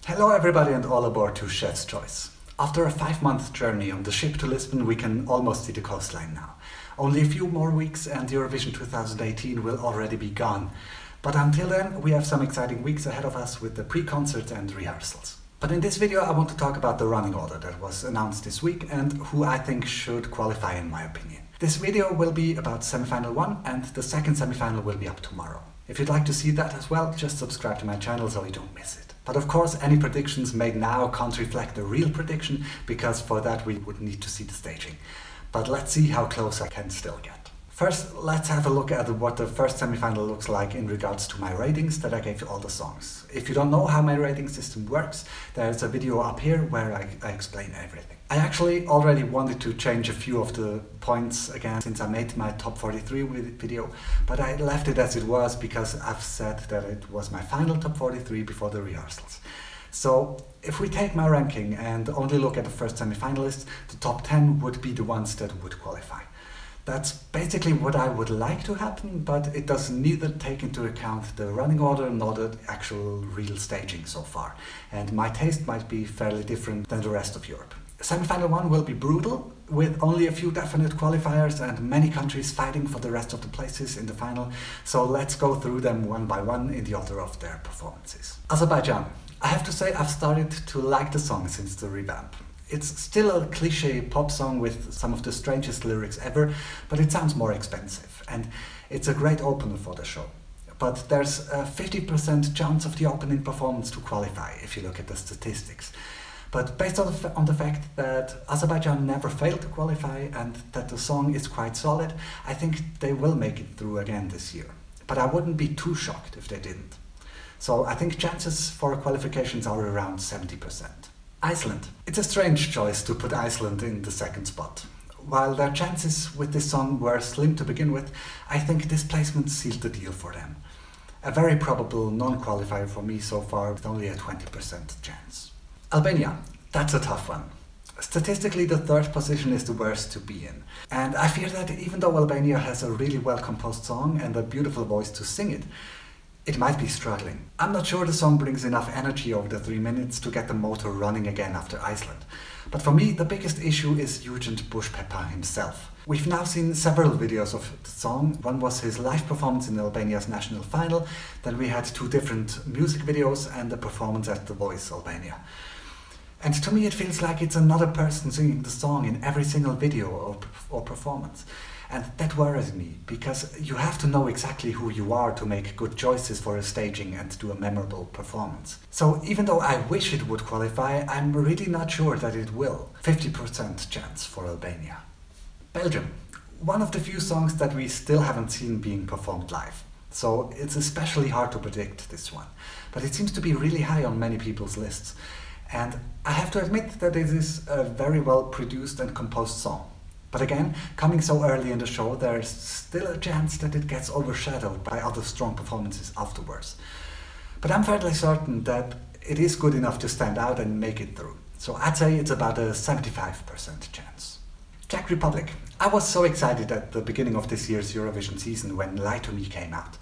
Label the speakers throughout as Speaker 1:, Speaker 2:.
Speaker 1: Hello everybody and all aboard to Chef's Choice. After a 5-month journey on the ship to Lisbon, we can almost see the coastline now. Only a few more weeks and Eurovision 2018 will already be gone. But until then, we have some exciting weeks ahead of us with the pre-concerts and rehearsals. But in this video I want to talk about the running order that was announced this week and who I think should qualify in my opinion. This video will be about semi-final 1 and the second semi-final will be up tomorrow. If you'd like to see that as well, just subscribe to my channel so you don't miss it. But of course, any predictions made now can't reflect the real prediction, because for that we would need to see the staging. But let's see how close I can still get. First, let's have a look at what the first semi-final looks like in regards to my ratings that I gave to all the songs. If you don't know how my rating system works, there's a video up here where I explain everything. I actually already wanted to change a few of the points again since I made my top 43 video, but I left it as it was because I've said that it was my final top 43 before the rehearsals. So if we take my ranking and only look at the first semi-finalists, the top 10 would be the ones that would qualify. That's basically what I would like to happen, but it does neither take into account the running order nor the actual real staging so far. And my taste might be fairly different than the rest of Europe. Semi-final 1 will be brutal, with only a few definite qualifiers and many countries fighting for the rest of the places in the final, so let's go through them one by one in the order of their performances. Azerbaijan. I have to say I've started to like the song since the revamp. It's still a cliché pop song with some of the strangest lyrics ever, but it sounds more expensive, and it's a great opener for the show. But there's a 50% chance of the opening performance to qualify if you look at the statistics. But based on the fact that Azerbaijan never failed to qualify and that the song is quite solid, I think they will make it through again this year. But I wouldn't be too shocked if they didn't. So I think chances for qualifications are around 70%. Iceland. It's a strange choice to put Iceland in the second spot. While their chances with this song were slim to begin with, I think this placement sealed the deal for them. A very probable non-qualifier for me so far, with only a 20% chance. Albania. That's a tough one. Statistically, the third position is the worst to be in. And I fear that even though Albania has a really well-composed song and a beautiful voice to sing it, it might be struggling. I'm not sure the song brings enough energy over the 3 minutes to get the motor running again after Iceland. But for me, the biggest issue is Eugent Bushpepa himself. We've now seen several videos of the song. One was his live performance in Albania's national final, then we had 2 different music videos and a performance at The Voice Albania. And to me it feels like it's another person singing the song in every single video or performance. And that worries me, because you have to know exactly who you are to make good choices for a staging and do a memorable performance. So even though I wish it would qualify, I'm really not sure that it will. 50% chance for Albania. Belgium. One of the few songs that we still haven't seen being performed live. So it's especially hard to predict this one. But it seems to be really high on many people's lists. And I have to admit that it is a very well produced and composed song. But again, coming so early in the show, there's still a chance that it gets overshadowed by other strong performances afterwards. But I'm fairly certain that it is good enough to stand out and make it through. So I'd say it's about a 75% chance. Czech Republic. I was so excited at the beginning of this year's Eurovision season when Lie to Me came out.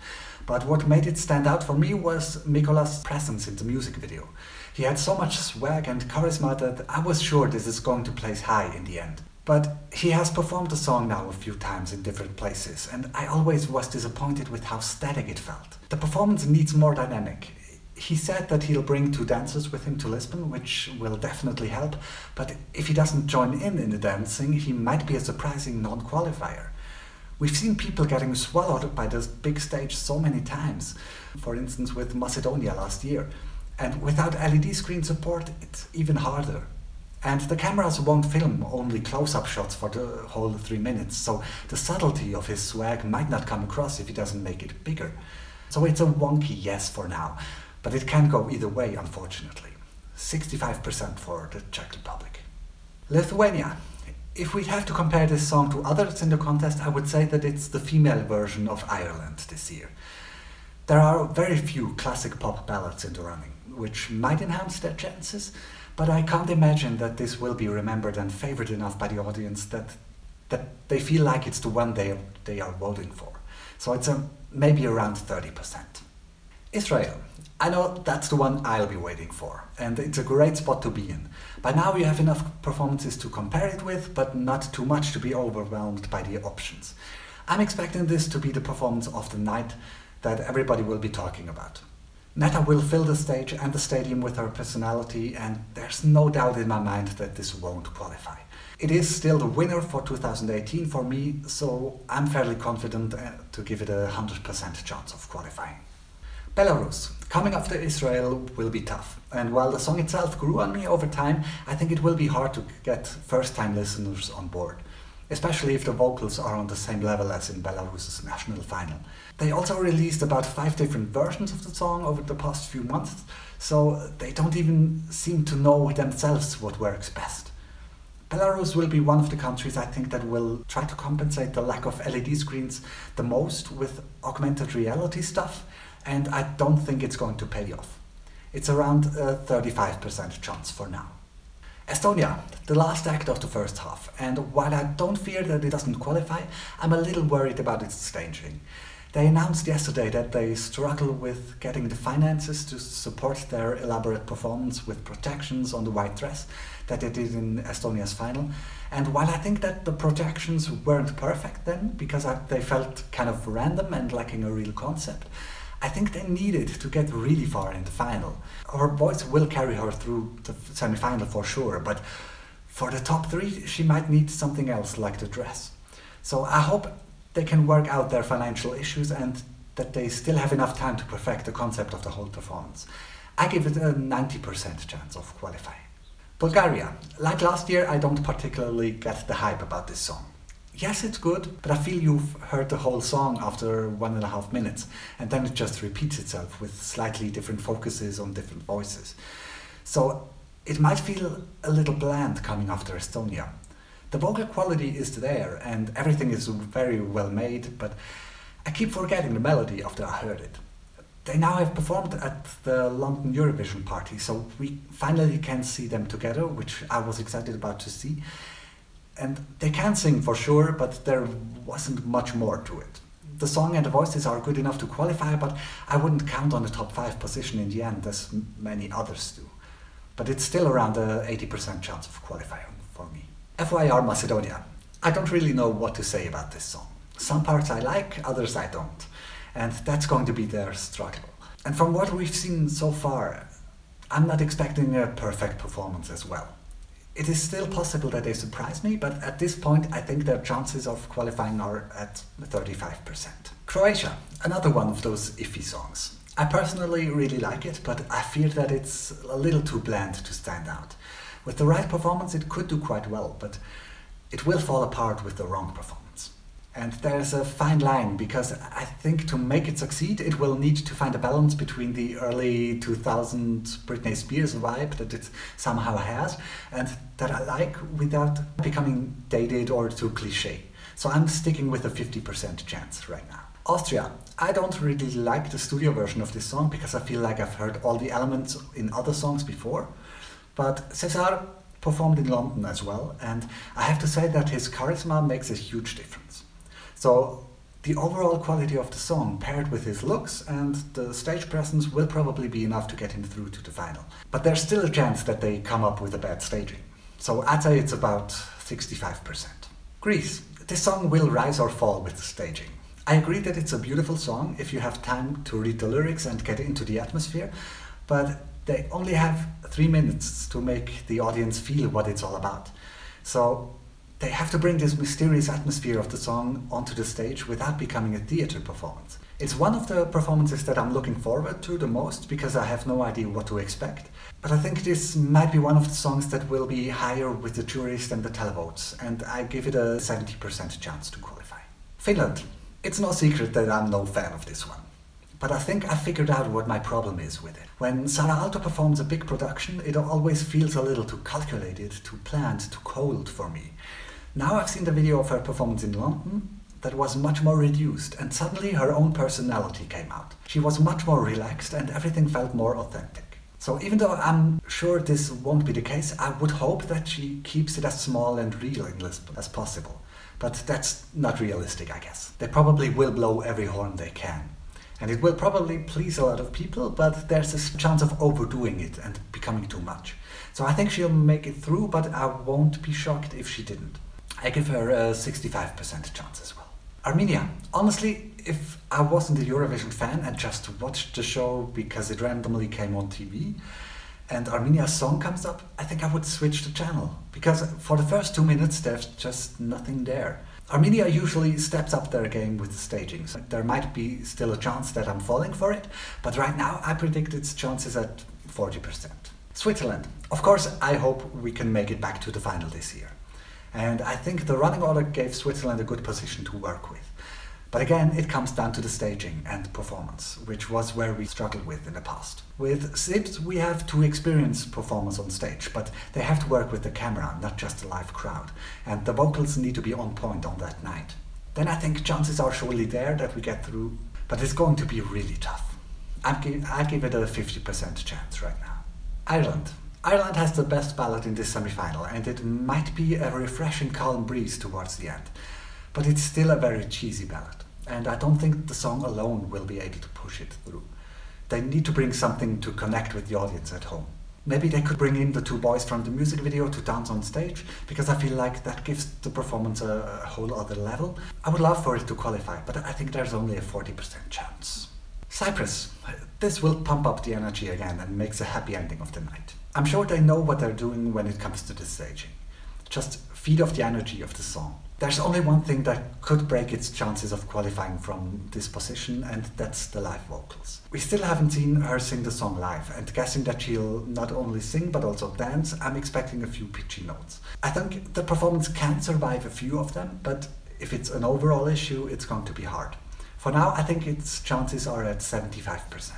Speaker 1: But what made it stand out for me was Mikola's presence in the music video. He had so much swag and charisma that I was sure this is going to place high in the end. But he has performed the song now a few times in different places, and I always was disappointed with how static it felt. The performance needs more dynamic. He said that he'll bring 2 dancers with him to Lisbon, which will definitely help, but if he doesn't join in the dancing, he might be a surprising non-qualifier. We've seen people getting swallowed by this big stage so many times, for instance with Macedonia last year, and without LED screen support it's even harder. And the cameras won't film only close-up shots for the whole 3 minutes, so the subtlety of his swag might not come across if he doesn't make it bigger. So it's a wonky yes for now, but it can go either way unfortunately. 65% for the Czech Republic. Lithuania. If we'd have to compare this song to others in the contest, I would say that it's the female version of Ireland this year. There are very few classic pop ballads in the running, which might enhance their chances, but I can't imagine that this will be remembered and favored enough by the audience that they feel like it's the one they are voting for. So it's maybe around 30%. Israel. I know that's the one I'll be waiting for, and it's a great spot to be in. By now you have enough performances to compare it with, but not too much to be overwhelmed by the options. I'm expecting this to be the performance of the night that everybody will be talking about. Netta will fill the stage and the stadium with her personality, and there's no doubt in my mind that this won't qualify. It is still the winner for 2018 for me, so I'm fairly confident to give it a 100% chance of qualifying. Belarus, coming after Israel, will be tough, and while the song itself grew on me over time, I think it will be hard to get first-time listeners on board, especially if the vocals are on the same level as in Belarus's national final. They also released about 5 different versions of the song over the past few months, so they don't even seem to know themselves what works best. Belarus will be one of the countries I think that will try to compensate the lack of LED screens the most with augmented reality stuff, and I don't think it's going to pay off. It's around a 35% chance for now. Estonia, the last act of the first half, and while I don't fear that it doesn't qualify, I'm a little worried about its staging. They announced yesterday that they struggle with getting the finances to support their elaborate performance with projections on the white dress that they did in Estonia's final. And while I think that the projections weren't perfect then, because they felt kind of random and lacking a real concept, I think they needed to get really far in the final. Her voice will carry her through the semi-final for sure, but for the top 3 she might need something else like the dress. So I hope they can work out their financial issues and that they still have enough time to perfect the concept of the whole performance. I give it a 90% chance of qualifying. Bulgaria. Like last year, I don't particularly get the hype about this song. Yes, it's good, but I feel you've heard the whole song after 1.5 minutes, and then it just repeats itself with slightly different focuses on different voices. So it might feel a little bland coming after Estonia. The vocal quality is there, and everything is very well made, but I keep forgetting the melody after I heard it. They now have performed at the London Eurovision party, so we finally can see them together, which I was excited about to see. And they can sing for sure, but there wasn't much more to it. The song and the voices are good enough to qualify, but I wouldn't count on the top 5 position in the end, as many others do. But it's still around a 80% chance of qualifying for me. F.Y.R. Macedonia. I don't really know what to say about this song. Some parts I like, others I don't. And that's going to be their struggle. And from what we've seen so far, I'm not expecting a perfect performance as well. It is still possible that they surprise me, but at this point I think their chances of qualifying are at 35%. Croatia, another one of those iffy songs. I personally really like it, but I fear that it's a little too bland to stand out. With the right performance it could do quite well, but it will fall apart with the wrong performance. And there's a fine line, because I think to make it succeed it will need to find a balance between the early 2000s Britney Spears vibe that it somehow has and that I like without becoming dated or too cliche. So I'm sticking with a 50% chance right now. Austria. I don't really like the studio version of this song because I feel like I've heard all the elements in other songs before, but Cesár performed in London as well, and I have to say that his charisma makes a huge difference. So the overall quality of the song paired with his looks and the stage presence will probably be enough to get him through to the final. But there's still a chance that they come up with a bad staging. So I'd say it's about 65%. Greece. This song will rise or fall with the staging. I agree that it's a beautiful song if you have time to read the lyrics and get into the atmosphere, but they only have 3 minutes to make the audience feel what it's all about. So they have to bring this mysterious atmosphere of the song onto the stage without becoming a theatre performance. It's one of the performances that I'm looking forward to the most because I have no idea what to expect. But I think this might be one of the songs that will be higher with the juries than the televotes, and I give it a 70% chance to qualify. Finland. It's no secret that I'm no fan of this one. But I think I figured out what my problem is with it. When Sara Aalto performs a big production, it always feels a little too calculated, too planned, too cold for me. Now I've seen the video of her performance in London that was much more reduced, and suddenly her own personality came out. She was much more relaxed and everything felt more authentic. So even though I'm sure this won't be the case, I would hope that she keeps it as small and real in Lisbon as possible. But that's not realistic, I guess. They probably will blow every horn they can. And it will probably please a lot of people, but there's a chance of overdoing it and becoming too much. So I think she'll make it through, but I won't be shocked if she didn't. I give her a 65% chance as well. Armenia. Honestly, if I wasn't a Eurovision fan and just watched the show because it randomly came on TV, and Armenia's song comes up, I think I would switch the channel. Because for the first 2 minutes, there's just nothing there. Armenia usually steps up their game with the staging, so there might be still a chance that I'm falling for it, but right now I predict its chances at 40%. Switzerland. Of course, I hope we can make it back to the final this year. And I think the running order gave Switzerland a good position to work with. But again, it comes down to the staging and performance, which was where we struggled with in the past. With Sibs, we have to experience performance on stage, but they have to work with the camera, not just the live crowd. And the vocals need to be on point on that night. Then I think chances are surely there that we get through, but it's going to be really tough. I give it a 50% chance right now. Ireland. Ireland has the best ballad in this semi-final, and it might be a refreshing calm breeze towards the end. But it's still a very cheesy ballad, and I don't think the song alone will be able to push it through. They need to bring something to connect with the audience at home. Maybe they could bring in the two boys from the music video to dance on stage, because I feel like that gives the performance a whole other level. I would love for it to qualify, but I think there's only a 40% chance. Cyprus. This will pump up the energy again and makes a happy ending of the night. I'm sure they know what they're doing when it comes to the staging. Just feed off the energy of the song. There's only one thing that could break its chances of qualifying from this position, and that's the live vocals. We still haven't seen her sing the song live, and guessing that she'll not only sing but also dance, I'm expecting a few pitchy notes. I think the performance can survive a few of them, but if it's an overall issue, it's going to be hard. For now, I think its chances are at 75%.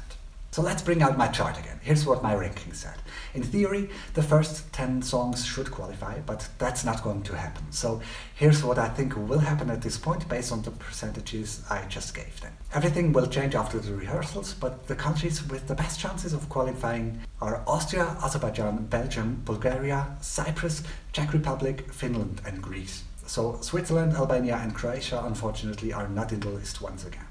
Speaker 1: So let's bring out my chart again. Here's what my ranking said. In theory, the first 10 songs should qualify, but that's not going to happen. So here's what I think will happen at this point based on the percentages I just gave them. Everything will change after the rehearsals, but the countries with the best chances of qualifying are Austria, Azerbaijan, Belgium, Bulgaria, Cyprus, Czech Republic, Finland and Greece. So Switzerland, Albania and Croatia unfortunately are not in the list once again.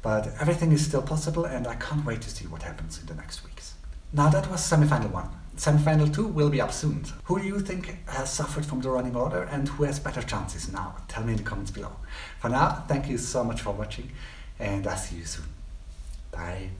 Speaker 1: But everything is still possible, and I can't wait to see what happens in the next weeks. Now that was semi-final 1. Semi-final 2 will be up soon. Who do you think has suffered from the running order and who has better chances now? Tell me in the comments below. For now, thank you so much for watching, and I'll see you soon. Bye.